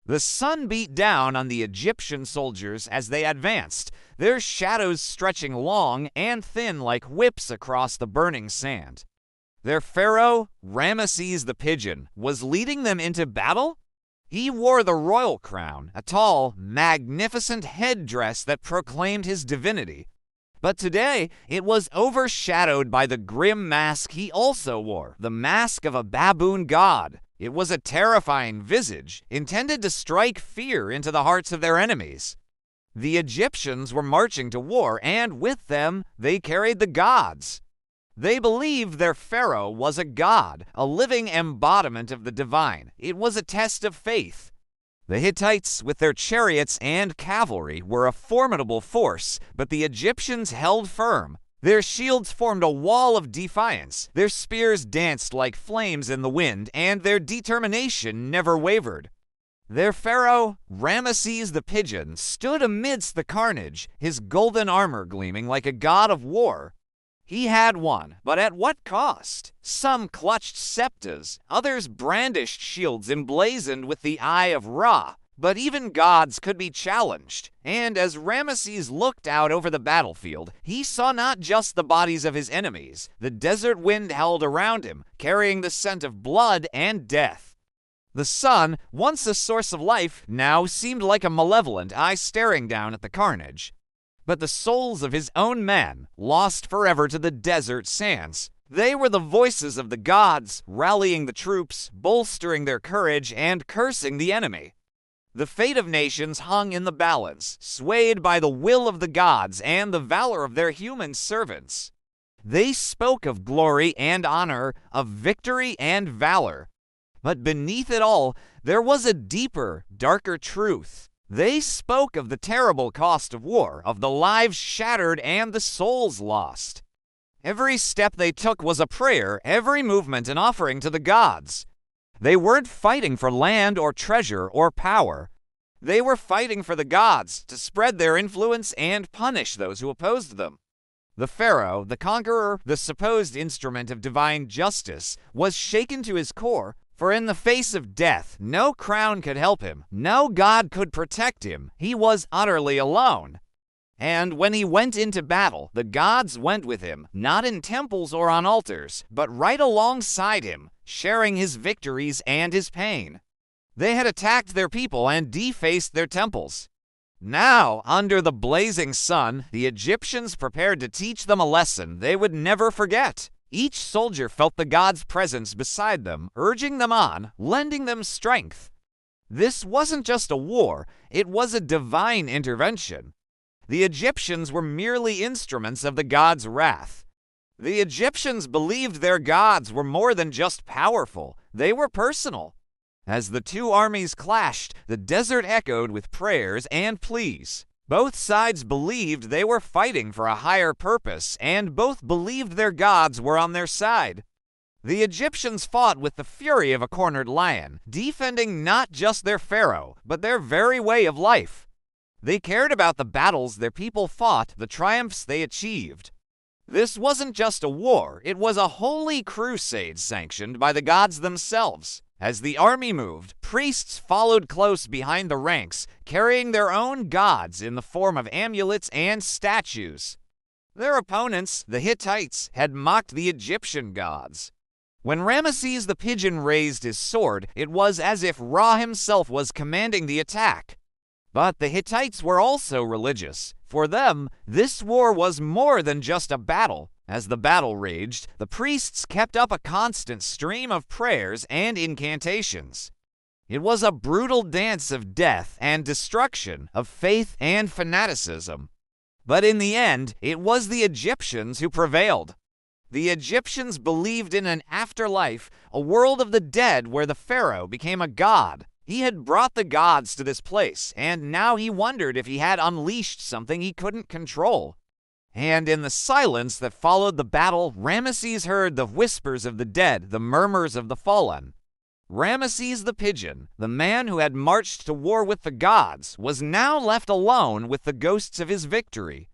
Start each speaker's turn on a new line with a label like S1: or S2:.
S1: The sun beat down on the Egyptian soldiers as they advanced, their shadows stretching long and thin like whips across the burning sand. Their pharaoh, Ramesses the Pigeon, was leading them into battle? He wore the royal crown, a tall, magnificent headdress that proclaimed his divinity. But today, it was overshadowed by the grim mask he also wore, the mask of a baboon god. It was a terrifying visage, intended to strike fear into the hearts of their enemies. The Egyptians were marching to war, and with them, they carried the gods. They believed their pharaoh was a god, a living embodiment of the divine. It was a test of faith. The Hittites, with their chariots and cavalry, were a formidable force, but the Egyptians held firm. Their shields formed a wall of defiance, their spears danced like flames in the wind, and their determination never wavered. Their pharaoh, Ramesses the Pigeon, stood amidst the carnage, his golden armor gleaming like a god of war. He had won, but at what cost? Some clutched scepters, others brandished shields emblazoned with the eye of Ra. But even gods could be challenged, and as Ramesses looked out over the battlefield, he saw not just the bodies of his enemies. The desert wind held around him, carrying the scent of blood and death. The sun, once a source of life, now seemed like a malevolent eye staring down at the carnage. But the souls of his own men, lost forever to the desert sands, they were the voices of the gods, rallying the troops, bolstering their courage, and cursing the enemy. The fate of nations hung in the balance, swayed by the will of the gods and the valor of their human servants. They spoke of glory and honor, of victory and valor. But beneath it all, there was a deeper, darker truth. They spoke of the terrible cost of war, of the lives shattered and the souls lost. Every step they took was a prayer, every movement an offering to the gods. They weren't fighting for land or treasure or power. They were fighting for the gods to spread their influence and punish those who opposed them. The pharaoh, the conqueror, the supposed instrument of divine justice, was shaken to his core, for in the face of death, no crown could help him, no god could protect him. He was utterly alone. And when he went into battle, the gods went with him, not in temples or on altars, but right alongside him, sharing his victories and his pain. They had attacked their people and defaced their temples. Now, under the blazing sun, the Egyptians prepared to teach them a lesson they would never forget. Each soldier felt the god's presence beside them, urging them on, lending them strength. This wasn't just a war, it was a divine intervention. The Egyptians were merely instruments of the god's wrath. The Egyptians believed their gods were more than just powerful, they were personal. As the two armies clashed, the desert echoed with prayers and pleas. Both sides believed they were fighting for a higher purpose, and both believed their gods were on their side. The Egyptians fought with the fury of a cornered lion, defending not just their pharaoh, but their very way of life. They cared about the battles their people fought, the triumphs they achieved. This wasn't just a war, it was a holy crusade sanctioned by the gods themselves. As the army moved, priests followed close behind the ranks, carrying their own gods in the form of amulets and statues. Their opponents, the Hittites, had mocked the Egyptian gods. When Ramesses the Pigeon raised his sword, it was as if Ra himself was commanding the attack. But the Hittites were also religious. For them, this war was more than just a battle. As the battle raged, the priests kept up a constant stream of prayers and incantations. It was a brutal dance of death and destruction, of faith and fanaticism. But in the end, it was the Egyptians who prevailed. The Egyptians believed in an afterlife, a world of the dead where the pharaoh became a god. He had brought the gods to this place, and now he wondered if he had unleashed something he couldn't control. And in the silence that followed the battle, Ramesses heard the whispers of the dead, the murmurs of the fallen. Ramesses the Pigeon, the man who had marched to war with the gods, was now left alone with the ghosts of his victory.